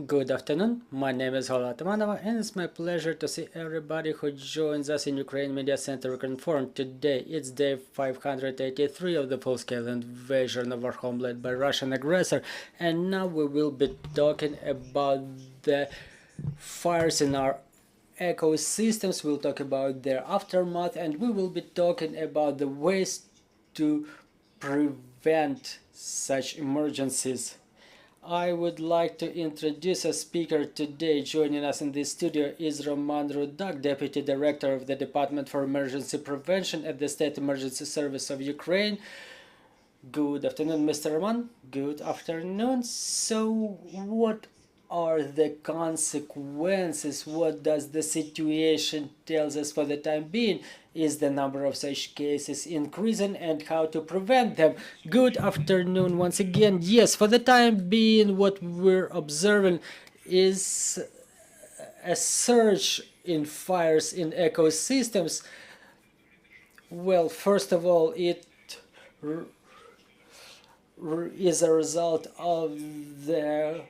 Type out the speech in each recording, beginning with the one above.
Good afternoon, my name is Hola Tamanova and it's my pleasure to see everybody who joins us in Ukraine Media Center Weekend Forum. Today it's day 583 of the full-scale invasion of our homeland by Russian aggressor, and now we will be talking about the fires in our ecosystems. We'll talk about their aftermath, and we will be talking about the ways to prevent such emergencies. I would like to introduce a speaker today. Joining us in this studio is Roman Rudak, Deputy Director of the Department for Emergency Prevention at the State Emergency Service of Ukraine. Good afternoon, Mr. Roman. Good afternoon. So, what are the consequences? What does the situation tells us for the time being? Is the number of such cases increasing, and how to prevent them? Good afternoon once again. Yes, for the time being, what we're observing is a surge in fires in ecosystems. Well, first of all, it is a result of the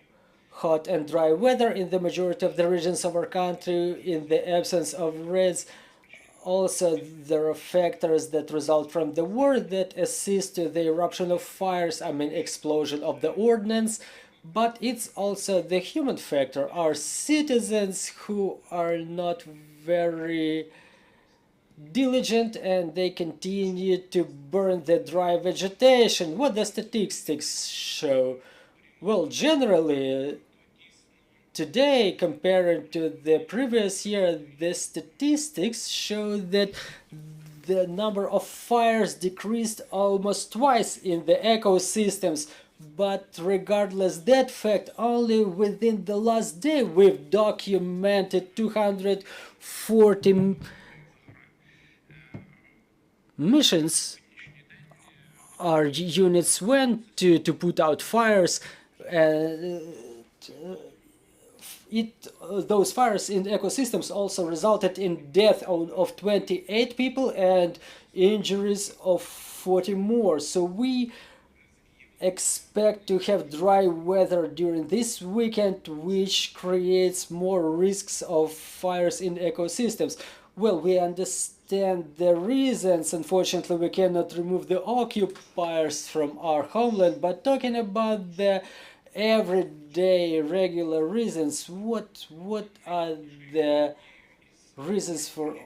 hot and dry weather in the majority of the regions of our country, in the absence of rains. Also, there are factors that result from the war that assist to the eruption of fires, explosion of the ordnance, but it's also the human factor, our citizens who are not very diligent and they continue to burn the dry vegetation. What the statistics show? Well, generally, today, compared to the previous year, the statistics show that the number of fires decreased almost twice in the ecosystems. But regardless that fact, only within the last day we've documented 240 missions our units went to put out fires. Those fires in ecosystems also resulted in death of 28 people and injuries of 40 more. So we expect to have dry weather during this weekend, which creates more risks of fires in ecosystems. Well, we understand the reasons. Unfortunately, we cannot remove the occupiers from our homeland, but talking about the everyday regular reasons, what are the reasons for,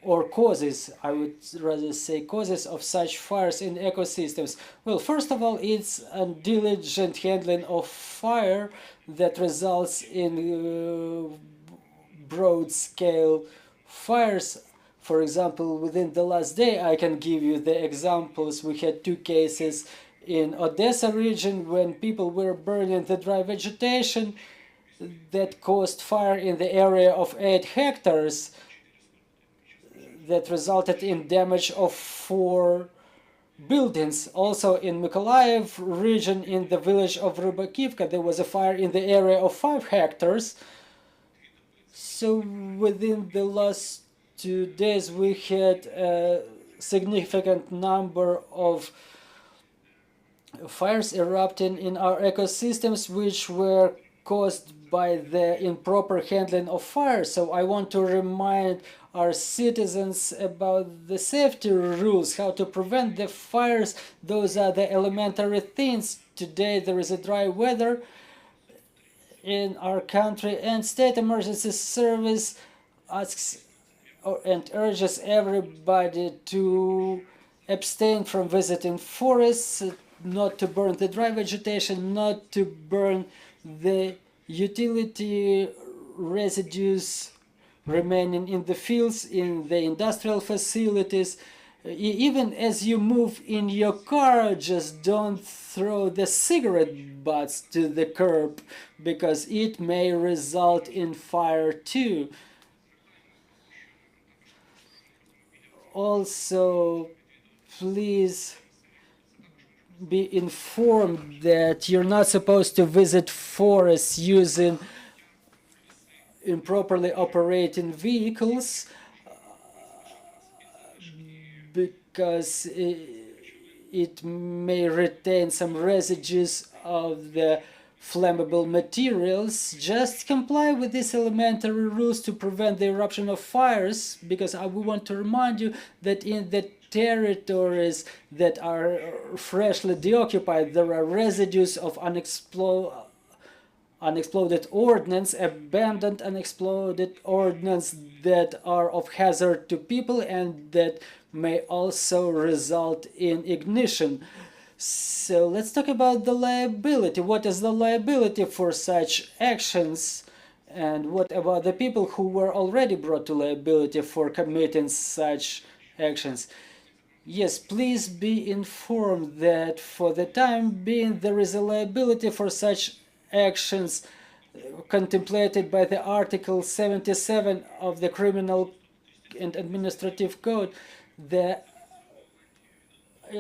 or causes, I would rather say causes of such fires in ecosystems? Well, first of all, it's a diligent handling of fire that results in broad-scale fires. For example, within the last day, I can give you the examples. We had 2 cases in Odessa region when people were burning the dry vegetation that caused fire in the area of 8 hectares that resulted in damage of 4 buildings. Also in Mykolaiv region, in the village of Rybakivka, there was a fire in the area of 5 hectares. So within the last 2 days we had a significant number of fires erupting in our ecosystems, which were caused by the improper handling of fire. So I want to remind our citizens about the safety rules, how to prevent the fires. Those are the elementary things. Today there is a dry weather in our country, and State Emergency Service asks and urges everybody to abstain from visiting forests, not to burn the dry vegetation, not to burn the utility residues remaining in the fields, in the industrial facilities. Even as you move in your car, just don't throw the cigarette butts to the curb, because it may result in fire too. Also, please be informed that you're not supposed to visit forests using improperly operating vehicles, because it may retain some residues of the flammable materials. Just comply with these elementary rules to prevent the eruption of fires, because I would want to remind you that in the territories that are freshly deoccupied, there are residues of unexploded ordnance, abandoned unexploded ordnance that are of hazard to people and that may also result in ignition. So let's talk about the liability. What is the liability for such actions? And what about the people who were already brought to liability for committing such actions? Yes, please be informed that for the time being there is a liability for such actions contemplated by the Article 77 of the Criminal and Administrative Code. The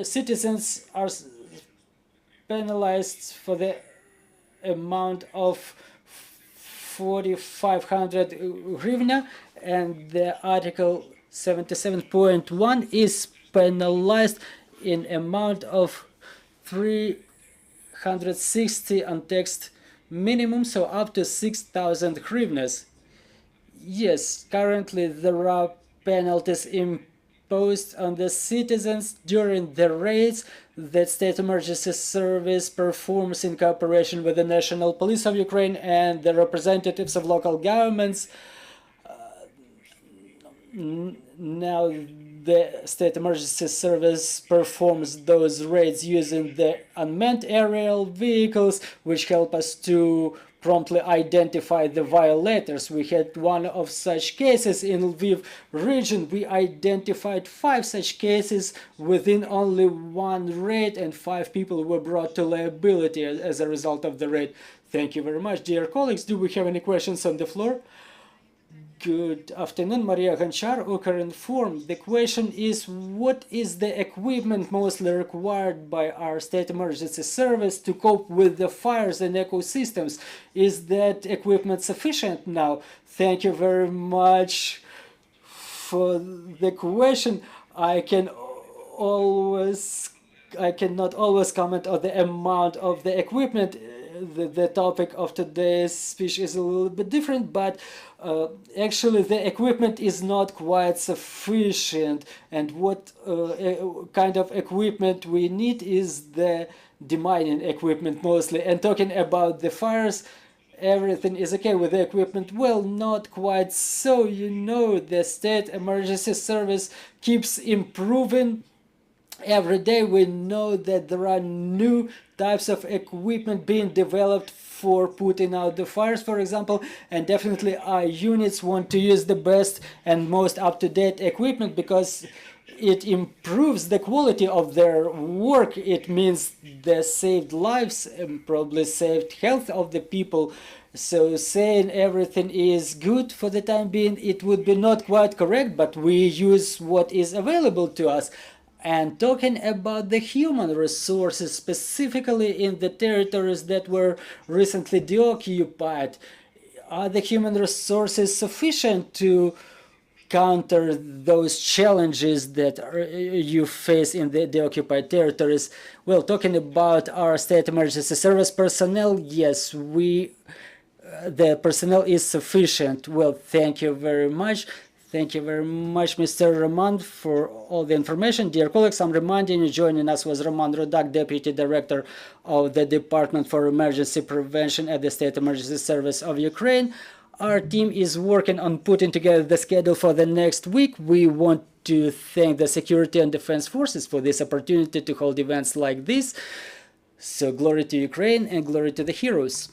citizens are penalized for the amount of 4,500 hryvnia, and the Article 77.1 is penalized in amount of 360 untaxed minimum, so up to 6,000 hryvnias. Yes, currently there are penalties imposed on the citizens during the raids that State Emergency Service performs in cooperation with the National Police of Ukraine and the representatives of local governments. Now the State Emergency Service performs those raids using the unmanned aerial vehicles, which help us to promptly identify the violators. We had one of such cases in Lviv region. We identified 5 such cases within only one raid, and 5 people were brought to liability as a result of the raid. Thank you very much, dear colleagues. Do we have any questions on the floor? Good afternoon, Maria Gonchar, Ukrinform. The question is, what is the equipment mostly required by our State Emergency Service to cope with the fires and ecosystems? Is that equipment sufficient now? Thank you very much for the question. I cannot always comment on the amount of the equipment. The topic of today's speech is a little bit different, but actually the equipment is not quite sufficient, and what kind of equipment we need is the demining equipment mostly. And talking about the fires, everything is okay with the equipment. Well, not quite so. You know, the State Emergency Service keeps improving. Every day we know that there are new types of equipment being developed for putting out the fires, for example, and definitely our units want to use the best and most up-to-date equipment because it improves the quality of their work. It means they saved lives and probably saved health of the people. So saying everything is good for the time being, it would be not quite correct, but we use what is available to us. And talking about the human resources, specifically in the territories that were recently deoccupied, are the human resources sufficient to counter those challenges that you face in the deoccupied territories? Well, talking about our State Emergency Service personnel, yes, the personnel is sufficient. Well, thank you very much. Thank you very much, Mr. Roman, for all the information. Dear colleagues, I'm reminding you, joining us was Roman Rudak, Deputy Director of the Department for Emergency Prevention at the State Emergency Service of Ukraine. Our team is working on putting together the schedule for the next week. We want to thank the Security and Defense Forces for this opportunity to hold events like this. So glory to Ukraine and glory to the heroes.